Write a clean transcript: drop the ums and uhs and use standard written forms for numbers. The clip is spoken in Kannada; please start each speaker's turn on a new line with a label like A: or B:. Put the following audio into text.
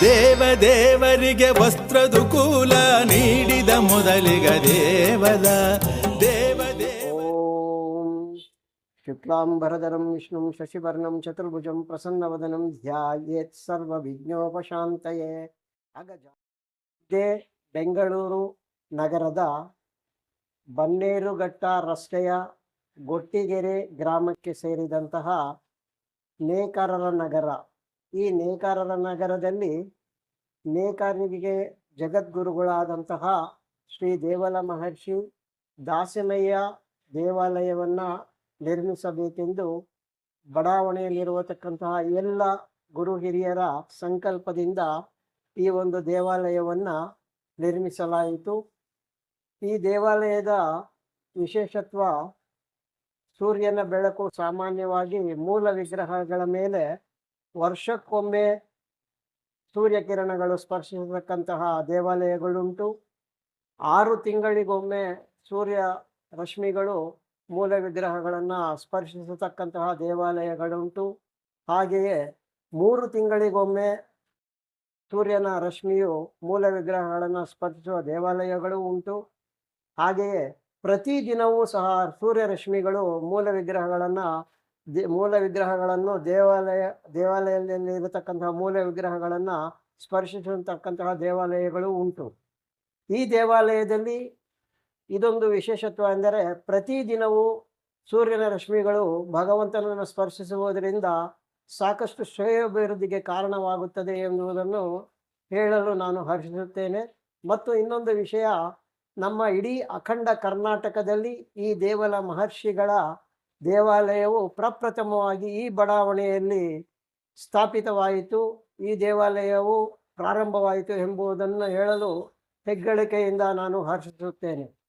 A: ದೇವರಿಗೆ ವಸ್ತ್ರದು ಕೂಲ ನೀಡಿದ ಮೊದಲಿಗ ದೇವದ
B: ಓಂ ಶುಕ್ಲಾಂಬರಧರಂ ವಿಷ್ಣುಂ ಶಶಿವರ್ಣಂ ಚತುರ್ಭುಜಂ ಪ್ರಸನ್ನವದನಂ ಧ್ಯಾಯೇತ್ ಸರ್ವವಿಘ್ನೋಪಶಾಂತಯೇ. ಇದೇ ಬೆಂಗಳೂರು ನಗರದ ಬನ್ನೇರುಘಟ್ಟ ರಸ್ತೆಯ ಗೊಟ್ಟಿಗೆರೆ ಗ್ರಾಮಕ್ಕೆ ಸೇರಿದಂತಹ ನೇಕಾರರ ನಗರ. ಈ ನೇಕಾರರ ನಗರದಲ್ಲಿ ನೇಕಾರರಿಗೆ ಜಗದ್ಗುರುಗಳಾದಂತಹ ಶ್ರೀ ದೇವಲ ಮಹರ್ಷಿ ದಾಸಮಯ್ಯ ದೇವಾಲಯವನ್ನು ನಿರ್ಮಿಸಬೇಕೆಂದು ಬಡಾವಣೆಯಲ್ಲಿರುವತಕ್ಕಂತಹ ಎಲ್ಲ ಗುರು ಹಿರಿಯರ ಸಂಕಲ್ಪದಿಂದ ಈ ಒಂದು ದೇವಾಲಯವನ್ನು ನಿರ್ಮಿಸಲಾಯಿತು. ಈ ದೇವಾಲಯದ ವಿಶೇಷತ್ವ, ಸೂರ್ಯನ ಬೆಳಕು ಸಾಮಾನ್ಯವಾಗಿ ಮೂಲ ವಿಗ್ರಹಗಳ ಮೇಲೆ ವರ್ಷಕ್ಕೊಮ್ಮೆ ಸೂರ್ಯಕಿರಣಗಳು ಸ್ಪರ್ಶಿಸತಕ್ಕಂತಹ ದೇವಾಲಯಗಳುಂಟು. 6 ತಿಂಗಳಿಗೊಮ್ಮೆ ಸೂರ್ಯ ರಶ್ಮಿಗಳು ಮೂಲ ವಿಗ್ರಹಗಳನ್ನು ಸ್ಪರ್ಶಿಸತಕ್ಕಂತಹ ದೇವಾಲಯಗಳುಂಟು. ಹಾಗೆಯೇ 3 ತಿಂಗಳಿಗೊಮ್ಮೆ ಸೂರ್ಯನ ರಶ್ಮಿಯು ಮೂಲ ವಿಗ್ರಹಗಳನ್ನು ಸ್ಪರ್ಶಿಸುವ ದೇವಾಲಯಗಳು ಉಂಟು. ಹಾಗೆಯೇ ಪ್ರತಿದಿನವೂ ಸಹ ಸೂರ್ಯ ರಶ್ಮಿಗಳು ಮೂಲ ವಿಗ್ರಹಗಳನ್ನು ದೇವಾಲಯದಲ್ಲಿ ಇರತಕ್ಕಂತಹ ಮೂಲ ವಿಗ್ರಹಗಳನ್ನು ಸ್ಪರ್ಶಿಸತಕ್ಕಂತಹ ದೇವಾಲಯಗಳು ಉಂಟು. ಈ ದೇವಾಲಯದಲ್ಲಿ ಇದೊಂದು ವಿಶೇಷತ್ವ ಎಂದರೆ, ಪ್ರತಿದಿನವೂ ಸೂರ್ಯನ ರಶ್ಮಿಗಳು ಭಗವಂತನನ್ನು ಸ್ಪರ್ಶಿಸುವುದರಿಂದ ಸಾಕಷ್ಟು ಶ್ರೇಯೋಭಿವೃದ್ಧಿಗೆ ಕಾರಣವಾಗುತ್ತದೆ ಎಂಬುದನ್ನು ಹೇಳಲು ನಾನು ಹರ್ಷಿಸುತ್ತೇನೆ. ಮತ್ತು ಇನ್ನೊಂದು ವಿಷಯ, ನಮ್ಮ ಇಡೀ ಅಖಂಡ ಕರ್ನಾಟಕದಲ್ಲಿ ಈ ದೇವಲ ಮಹರ್ಷಿಗಳ ದೇವಾಲಯವು ಪ್ರಪ್ರಥಮವಾಗಿ ಈ ಬಡಾವಣೆಯಲ್ಲಿ ಸ್ಥಾಪಿತವಾಯಿತು, ಈ ದೇವಾಲಯವು ಪ್ರಾರಂಭವಾಯಿತು ಎಂಬುದನ್ನು ಹೇಳಲು ಹೆಗ್ಗಳಿಕೆಯಿಂದ ನಾನು ಹರ್ಷಿಸುತ್ತೇನೆ.